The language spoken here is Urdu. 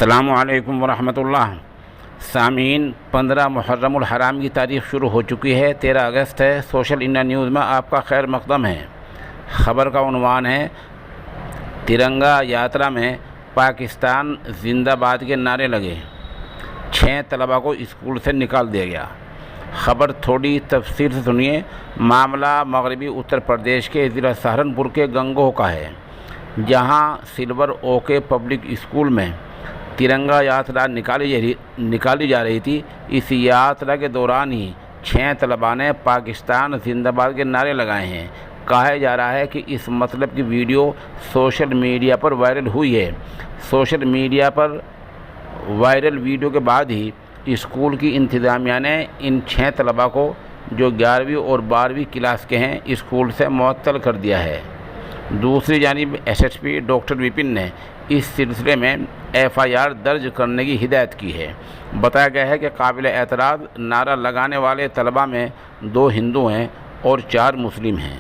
السلام علیکم ورحمۃ اللہ۔ سامعین، 15 محرم الحرام کی تاریخ شروع ہو چکی ہے۔ 13 اگست ہے۔ سوشل انڈیا نیوز میں آپ کا خیر مقدم ہے۔ خبر کا عنوان ہے ترنگا یاترا میں پاکستان زندہ باد کے نعرے لگے، 6 طلباء کو اسکول سے نکال دیا گیا۔ خبر تھوڑی تفصیل سے سنیے۔ معاملہ مغربی اتر پردیش کے ضلع سہارنپور کے گنگوہ کا ہے، جہاں سلور اوکے پبلک اسکول میں ترنگا یاترا نکالی جا رہی تھی۔ اس یاترا کے دوران ہی 6 طلباء نے پاکستان زندہ باد کے نعرے لگائے ہیں۔ کہا جا رہا ہے کہ اس مطلب کی ویڈیو سوشل میڈیا پر وائرل ہوئی ہے۔ سوشل میڈیا پر وائرل ویڈیو کے بعد ہی اسکول کی انتظامیہ نے ان 6 طلباء کو، جو 11ویں اور 12ویں کلاس کے ہیں، اسکول سے معطل کر دیا ہے۔ دوسری جانب SSP ڈاکٹر وپن نے اس سلسلے میں FIR درج کرنے کی ہدایت کی ہے۔ بتایا گیا ہے کہ قابل اعتراض نعرہ لگانے والے طلباء میں 2 ہندو ہیں اور 4 مسلم ہیں۔